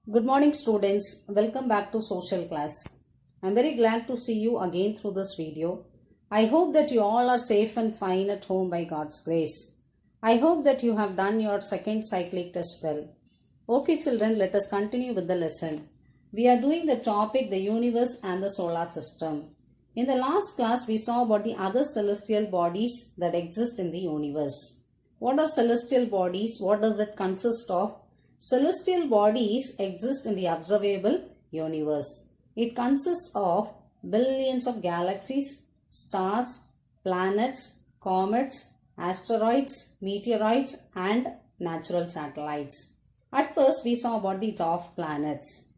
Good morning students, welcome back to social class. I am very glad to see you again through this video. I hope that you all are safe and fine at home by God's grace. I hope that you have done your second cyclic test well. Okay children, let us continue with the lesson. We are doing the topic the universe and the solar system. In the last class we saw about the other celestial bodies that exist in the universe. What are celestial bodies? What does it consist of? Celestial bodies exist in the observable universe. It consists of billions of galaxies, stars, planets, comets, asteroids, meteoroids and natural satellites. At first we saw about the dwarf planets.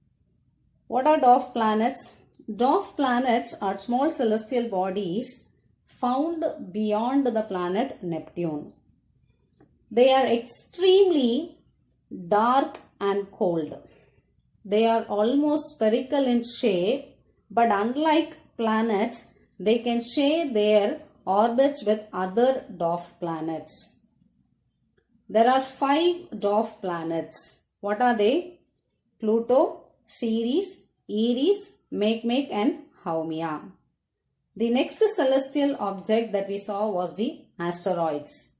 What are dwarf planets? Dwarf planets are small celestial bodies found beyond the planet Neptune. They are extremely dark and cold. They are almost spherical in shape, but unlike planets, they can share their orbits with other dwarf planets. There are 5 dwarf planets. What are they? Pluto, Ceres, Eris, Makemake and Haumea. The next celestial object that we saw was the asteroids.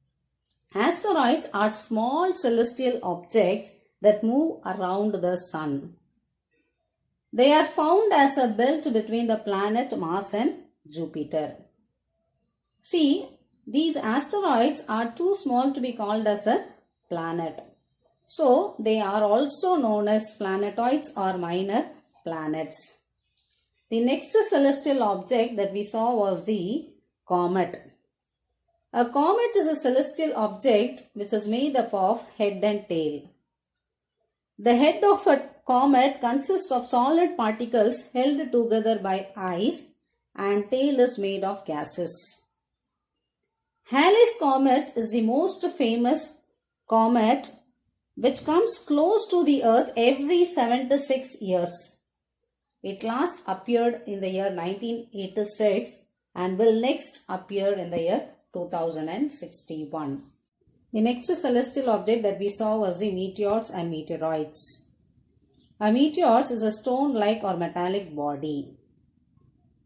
Asteroids are small celestial objects that move around the sun. They are found as a belt between the planet Mars and Jupiter. See, these asteroids are too small to be called as a planet. So, they are also known as planetoids or minor planets. The next celestial object that we saw was the comet. A comet is a celestial object which is made up of head and tail. The head of a comet consists of solid particles held together by ice and tail is made of gases. Halley's Comet is the most famous comet which comes close to the earth every 76 years. It last appeared in the year 1986 and will next appear in the year 2061. The next celestial object that we saw was the meteors and meteoroids. A meteor is a stone-like or metallic body.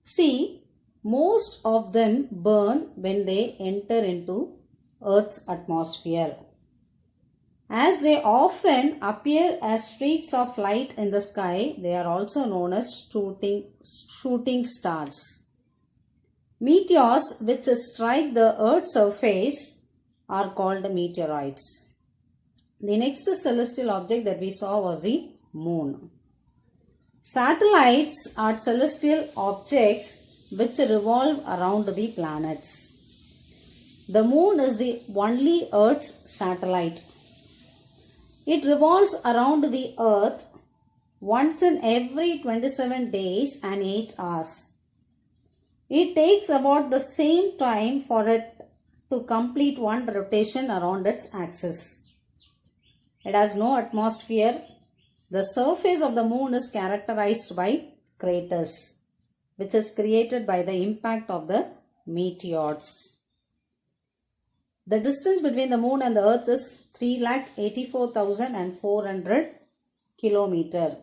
See, most of them burn when they enter into Earth's atmosphere. As they often appear as streaks of light in the sky, they are also known as shooting stars. Meteors which strike the Earth's surface are called meteoroids. The next celestial object that we saw was the moon. Satellites are celestial objects which revolve around the planets. The moon is the only Earth's satellite. It revolves around the Earth once in every 27 days and 8 hours. It takes about the same time for it to complete one rotation around its axis. It has no atmosphere. The surface of the moon is characterized by craters, which is created by the impact of the meteors. The distance between the moon and the earth is 3,84,400 kilometers.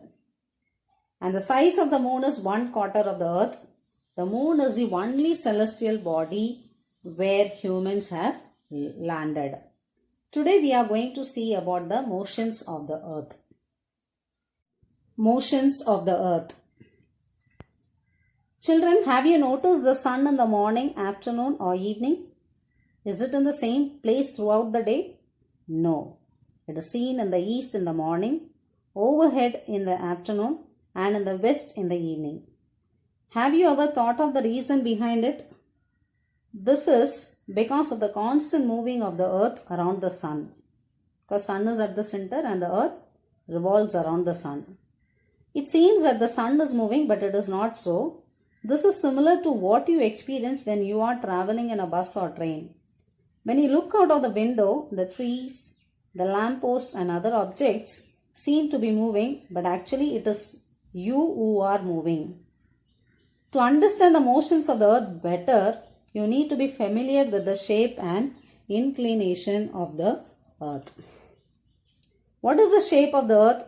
And the size of the moon is 1/4 of the earth. The moon is the only celestial body where humans have landed. Today we are going to see about the motions of the earth. Motions of the earth. Children, have you noticed the sun in the morning, afternoon or evening? Is it in the same place throughout the day? No. It is seen in the east in the morning, overhead in the afternoon and in the west in the evening. Have you ever thought of the reason behind it? This is because of the constant moving of the earth around the sun. Because sun is at the center and the earth revolves around the sun. It seems that the sun is moving, but it is not so. This is similar to what you experience when you are traveling in a bus or train. When you look out of the window, the trees, the lamppost and other objects seem to be moving, but actually it is you who are moving. To understand the motions of the earth better, you need to be familiar with the shape and inclination of the earth. What is the shape of the earth?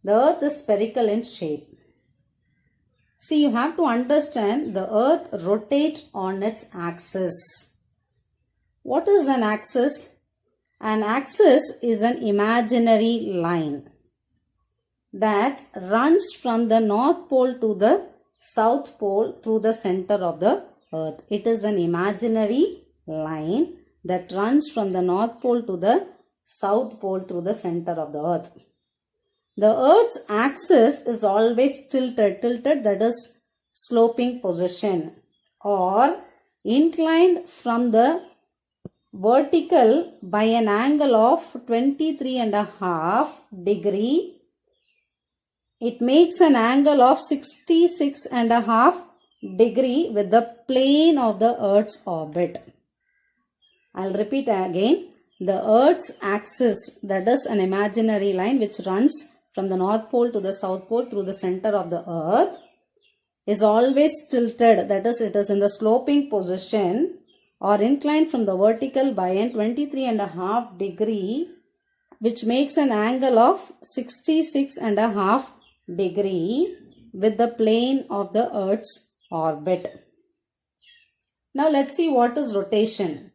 The earth is spherical in shape. See, you have to understand the earth rotates on its axis. What is an axis? An axis is an imaginary line that runs from the north pole to the south pole through the center of the earth. It is an imaginary line that runs from the north pole to the south pole through the center of the earth. The earth's axis is always tilted, that is sloping position, or inclined from the vertical by an angle of 23.5 degree. It makes an angle of 66.5 degree with the plane of the earth's orbit. I'll repeat again. The earth's axis, that is an imaginary line which runs from the north pole to the south pole through the center of the earth, is always tilted, that is it is in the sloping position or inclined from the vertical by an 23.5 degree, which makes an angle of 66.5 degree with the plane of the earth's orbit. Now let's see what is rotation.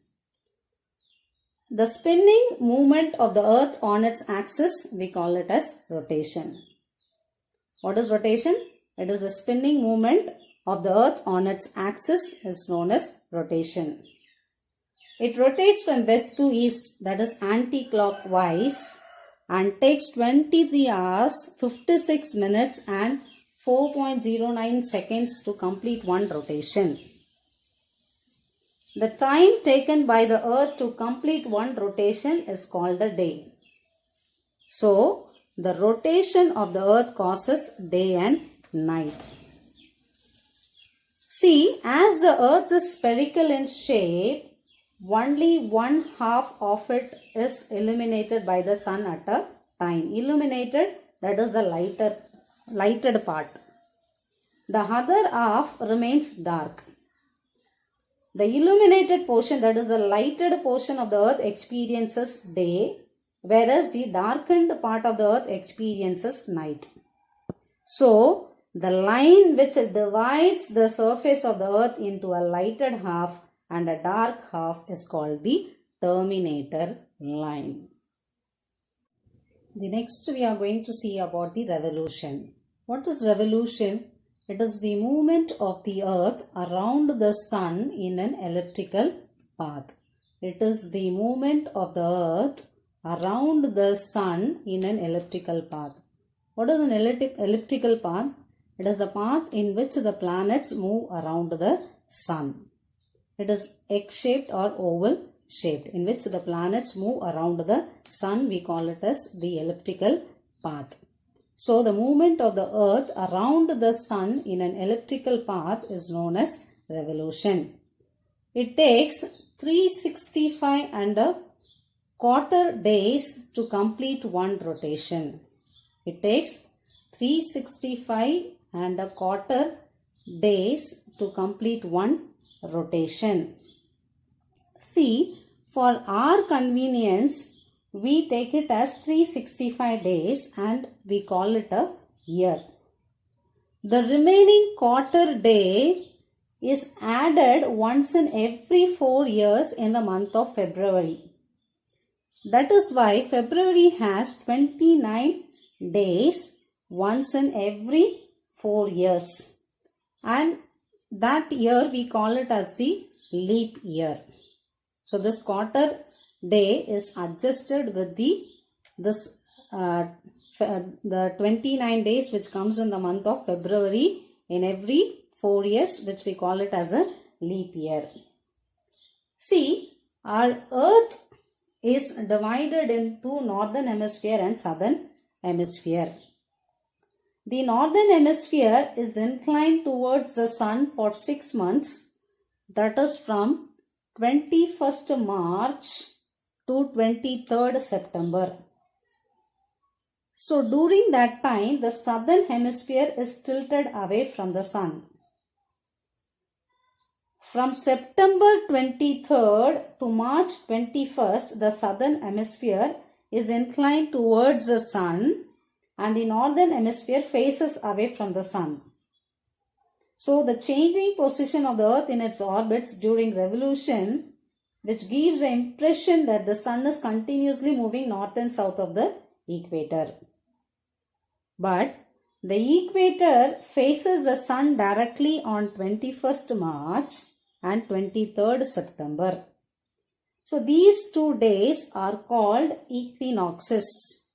The spinning movement of the earth on its axis, we call it as rotation. What is rotation? It is the spinning movement of the earth on its axis is known as rotation. It rotates from west to east, that is anti-clockwise, and takes 23 hours, 56 minutes and 4.09 seconds to complete one rotation. The time taken by the earth to complete one rotation is called a day. So, the rotation of the earth causes day and night. See, as the earth is spherical in shape, only one half of it is illuminated by the sun at a time. Illuminated, that is the lighted part. The other half remains dark. The illuminated portion, that is the lighted portion of the earth, experiences day, whereas the darkened part of the earth experiences night. So, the line which divides the surface of the earth into a lighted half and a dark half is called the terminator line. The next we are going to see about the revolution. What is revolution? It is the movement of the earth around the sun in an elliptical path. It is the movement of the earth around the sun in an elliptical path. What is an elliptical path? It is the path in which the planets move around the sun. It is egg-shaped or oval shaped, in which the planets move around the sun. We call it as the elliptical path. So, the movement of the earth around the sun in an elliptical path is known as revolution. It takes 365 and a quarter days to complete one rotation. It takes 365 and a quarter days to complete one rotation. See, for our convenience, we take it as 365 days and we call it a year. The remaining quarter day is added once in every 4 years in the month of February. That is why February has 29 days once in every 4 years. And that year we call it as the leap year. So this quarter day is adjusted with the 29 days which comes in the month of February in every 4 years, which we call it as a leap year. See, our earth is divided into northern hemisphere and southern hemisphere. The northern hemisphere is inclined towards the sun for 6 months, that is from 21st March to 23rd September. So during that time, the southern hemisphere is tilted away from the sun. From September 23rd to March 21st, the southern hemisphere is inclined towards the sun, and the northern hemisphere faces away from the sun. So the changing position of the earth in its orbits during revolution, which gives the impression that the sun is continuously moving north and south of the equator. But the equator faces the sun directly on 21st March and 23rd September. So these 2 days are called equinoxes,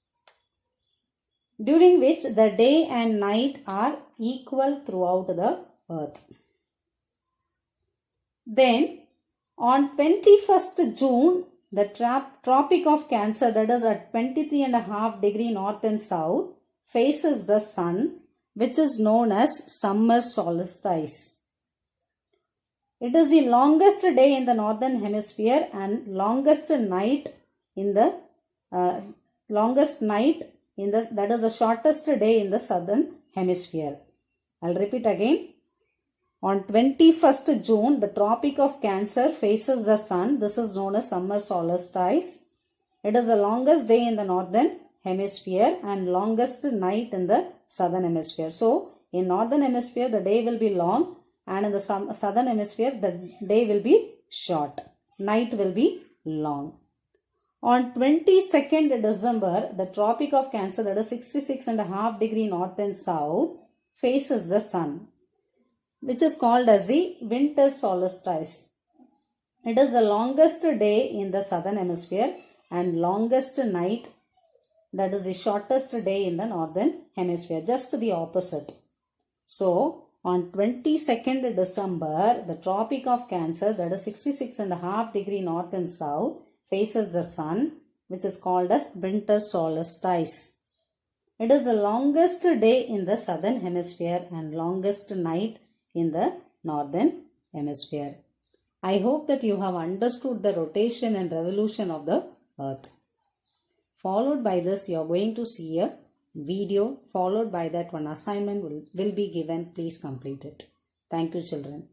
during which the day and night are equal throughout the earth. Then on 21st June, the Tropic of Cancer, that is at 23.5 degree north and south, faces the sun, which is known as summer solstice. It is the longest day in the northern hemisphere and longest night in the that is the shortest day in the southern hemisphere. I'll repeat again. On 21st June, the Tropic of Cancer faces the sun. This is known as summer solstice. It is the longest day in the northern hemisphere and longest night in the southern hemisphere. So, in northern hemisphere, the day will be long, and in the southern hemisphere, the day will be short. Night will be long. On 22nd December, the Tropic of Cancer, that is 66.5 degree north and south, faces the sun, which is called as the winter solstice. It is the longest day in the southern hemisphere and longest night, that is the shortest day in the northern hemisphere, just the opposite. So, on 22nd December, the Tropic of Cancer, that is 66.5 degree north and south, faces the sun, which is called as winter solstice. It is the longest day in the southern hemisphere and longest night in the northern hemisphere. I hope that you have understood the rotation and revolution of the earth. Followed by this, you are going to see a video. Followed by that, one assignment will be given. Please complete it. Thank you, children.